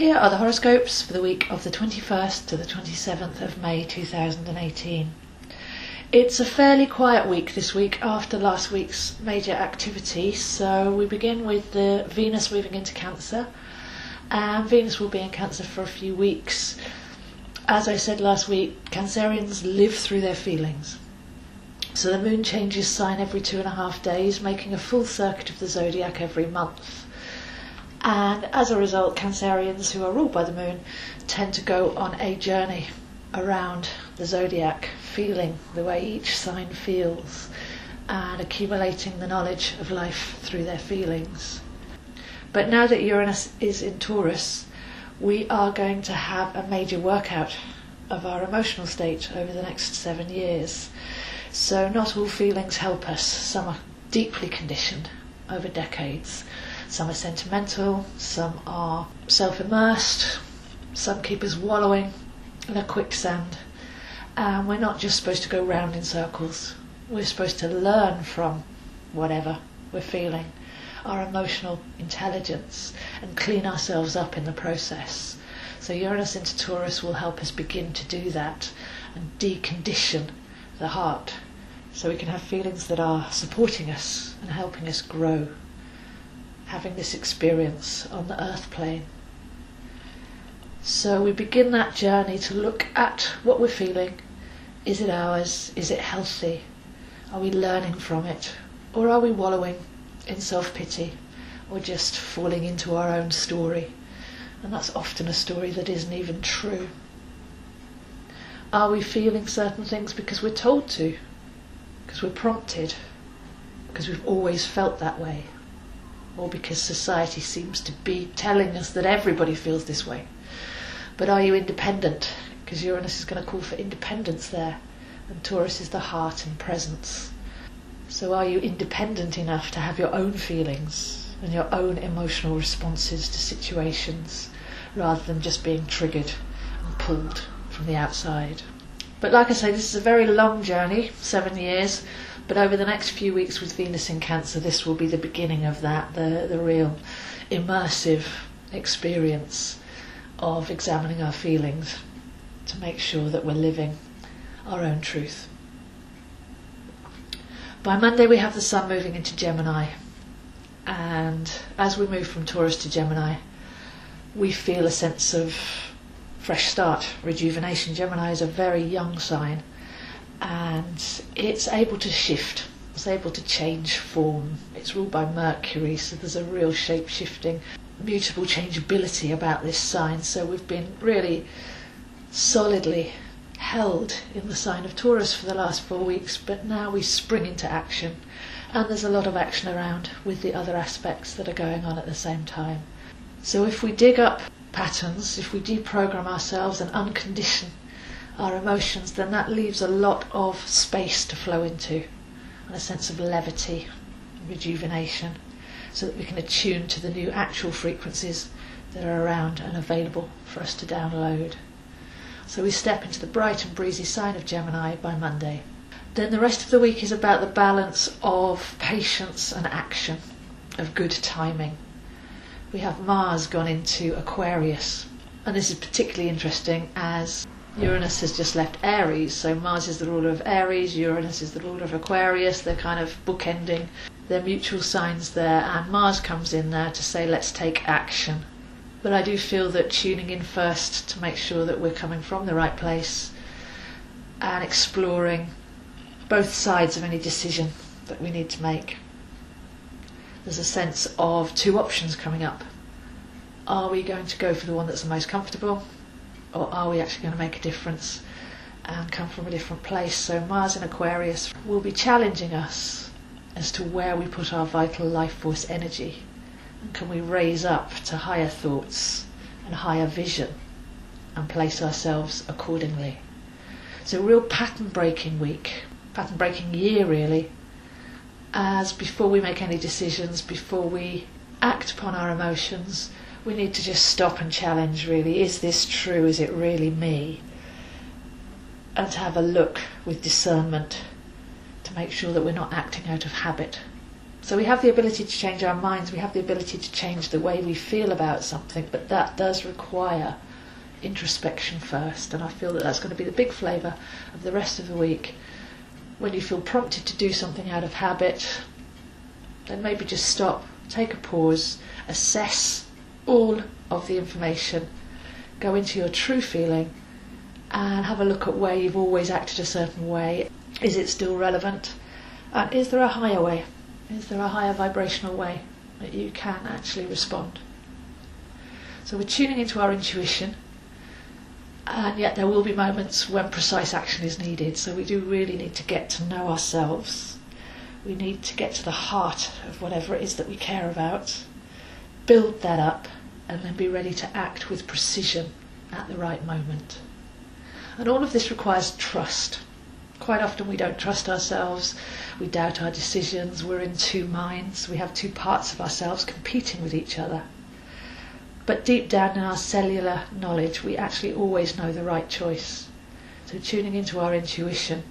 Here are the horoscopes for the week of the 21st to the 27th of May 2018. It's a fairly quiet week this week after last week's major activity, so we begin with the Venus moving into Cancer, and Venus will be in Cancer for a few weeks. As I said last week, Cancerians live through their feelings. So the moon changes sign every 2.5 days, making a full circuit of the zodiac every month. And as a result, Cancerians who are ruled by the moon tend to go on a journey around the zodiac, feeling the way each sign feels and accumulating the knowledge of life through their feelings. But now that Uranus is in Taurus, we are going to have a major workout of our emotional state over the next 7 years. So not all feelings help us. Some are deeply conditioned over decades. Some are sentimental, some are self-immersed, some keep us wallowing in a quicksand. And we're not just supposed to go round in circles. We're supposed to learn from whatever we're feeling, our emotional intelligence, and clean ourselves up in the process. So Uranus into Taurus will help us begin to do that and decondition the heart, so we can have feelings that are supporting us and helping us grow, having this experience on the earth plane. So we begin that journey to look at what we're feeling. Is it ours? Is it healthy? Are we learning from it? Or are we wallowing in self-pity or just falling into our own story? And that's often a story that isn't even true. Are we feeling certain things because we're told to, because we're prompted, because we've always felt that way, or because society seems to be telling us that everybody feels this way? But are you independent? Because Uranus is going to call for independence there, and Taurus is the heart and presence. So are you independent enough to have your own feelings and your own emotional responses to situations, rather than just being triggered and pulled from the outside? But like I say, this is a very long journey, 7 years, but over the next few weeks with Venus in Cancer, this will be the beginning of that, the real immersive experience of examining our feelings to make sure that we're living our own truth. By Monday we have the Sun moving into Gemini, and as we move from Taurus to Gemini, we feel a sense of fresh start, rejuvenation. Gemini is a very young sign, and it's able to shift, it's able to change form. It's ruled by Mercury, so there's a real shape-shifting, mutable changeability about this sign. So we've been really solidly held in the sign of Taurus for the last 4 weeks, but now we spring into action, and there's a lot of action around with the other aspects that are going on at the same time. So if we dig up patterns, if we deprogram ourselves and uncondition our emotions, then that leaves a lot of space to flow into, and a sense of levity, rejuvenation, so that we can attune to the new actual frequencies that are around and available for us to download. So we step into the bright and breezy sign of Gemini by Monday. Then the rest of the week is about the balance of patience and action, of good timing. We have Mars gone into Aquarius, and this is particularly interesting as Uranus has just left Aries. So Mars is the ruler of Aries, Uranus is the ruler of Aquarius. They're kind of bookending their mutual signs there, and Mars comes in there to say let's take action. But I do feel that tuning in first to make sure that we're coming from the right place and exploring both sides of any decision that we need to make. There's a sense of two options coming up. Are we going to go for the one that's the most comfortable, or are we actually going to make a difference and come from a different place? So Mars in Aquarius will be challenging us as to where we put our vital life force energy, and can we raise up to higher thoughts and higher vision and place ourselves accordingly. So a real pattern breaking week, pattern breaking year really, as before we make any decisions, before we act upon our emotions, we need to just stop and challenge really. Is this true? Is it really me? And to have a look with discernment to make sure that we're not acting out of habit So we have the ability to change our minds, we have the ability to change the way we feel about something, but that does require introspection first, and I feel that that's going to be the big flavour of the rest of the week. When you feel prompted to do something out of habit, then maybe just stop, take a pause, assess all of the information, go into your true feeling and have a look at where you've always acted a certain way. Is it still relevant? And is there a higher way? Is there a higher vibrational way that you can actually respond? So we're tuning into our intuition, and yet there will be moments when precise action is needed. So we do really need to get to know ourselves. We need to get to the heart of whatever it is that we care about, build that up, and then be ready to act with precision at the right moment. And all of this requires trust. Quite often we don't trust ourselves, we doubt our decisions, we're in two minds, we have two parts of ourselves competing with each other. But deep down in our cellular knowledge, we actually always know the right choice. So tuning into our intuition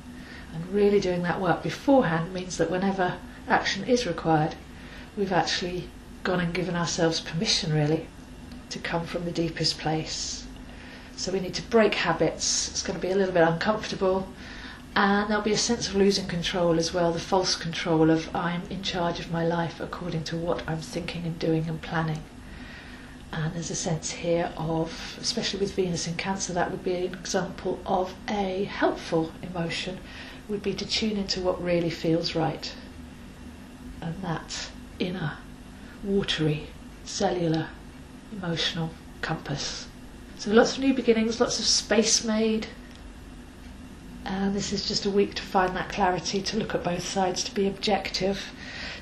and really doing that work beforehand means that whenever action is required, we've actually gone and given ourselves permission really to come from the deepest place. So we need to break habits. It's going to be a little bit uncomfortable, and there'll be a sense of losing control as well, the false control of I'm in charge of my life according to what I'm thinking and doing and planning. And there's a sense here of, especially with Venus in Cancer, that would be an example of a helpful emotion, would be to tune into what really feels right. And that inner, watery, cellular, emotional compass. So lots of new beginnings, lots of space made. And this is just a week to find that clarity, to look at both sides, to be objective,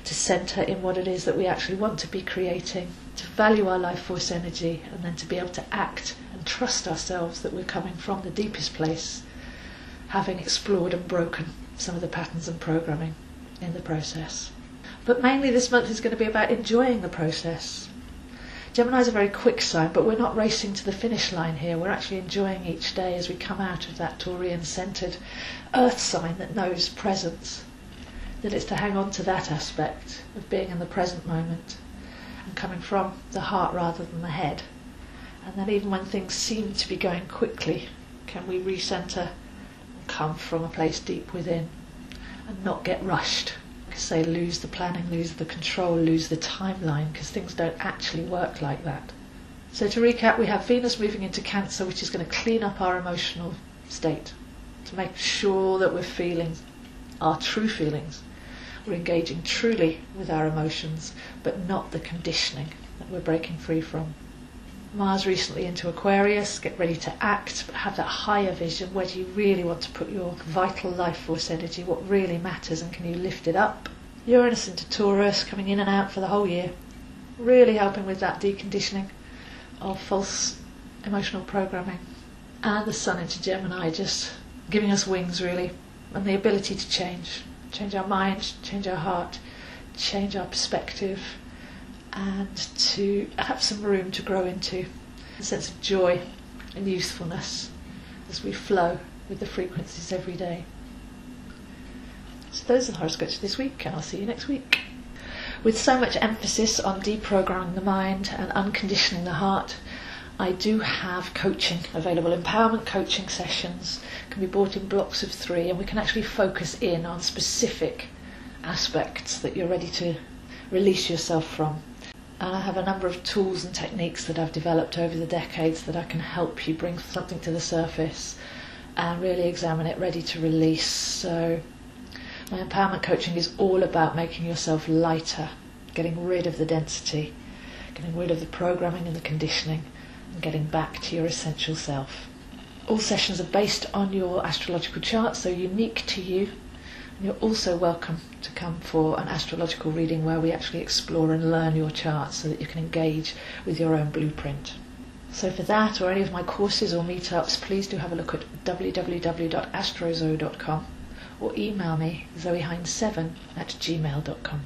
to centre in what it is that we actually want to be creating, to value our life force energy, and then to be able to act and trust ourselves that we're coming from the deepest place, having explored and broken some of the patterns and programming in the process. But mainly this month is going to be about enjoying the process. Gemini is a very quick sign, but we're not racing to the finish line here. We're actually enjoying each day as we come out of that Taurian-centred earth sign that knows presence. That it's to hang on to that aspect of being in the present moment and coming from the heart rather than the head. And then even when things seem to be going quickly, can we recenter and come from a place deep within and not get rushed? Because they lose the planning, lose the control, lose the timeline, because things don't actually work like that. So to recap, we have Venus moving into Cancer, which is going to clean up our emotional state, to make sure that we're feeling our true feelings. We're engaging truly with our emotions, but not the conditioning that we're breaking free from. Mars recently into Aquarius, get ready to act, but have that higher vision. Where do you really want to put your vital life force energy? What really matters, and can you lift it up? Uranus into Taurus, coming in and out for the whole year, really helping with that deconditioning of false emotional programming. And the Sun into Gemini, just giving us wings really, and the ability to change our mind, change our heart, change our perspective, and to have some room to grow into a sense of joy and youthfulness as we flow with the frequencies every day. So those are the horoscopes for this week, and I'll see you next week. With so much emphasis on deprogramming the mind and unconditioning the heart, I do have coaching available. Empowerment coaching sessions can be bought in blocks of 3, and we can actually focus in on specific aspects that you're ready to release yourself from. And I have a number of tools and techniques that I've developed over the decades that I can help you bring something to the surface and really examine it, ready to release. So my empowerment coaching is all about making yourself lighter, getting rid of the density, getting rid of the programming and the conditioning, and getting back to your essential self. All sessions are based on your astrological chart, so unique to you. And you're also welcome to come for an astrological reading where we actually explore and learn your chart so that you can engage with your own blueprint. So for that or any of my courses or meetups, please do have a look at www.astrozo.com or email me zoehines7@gmail.com.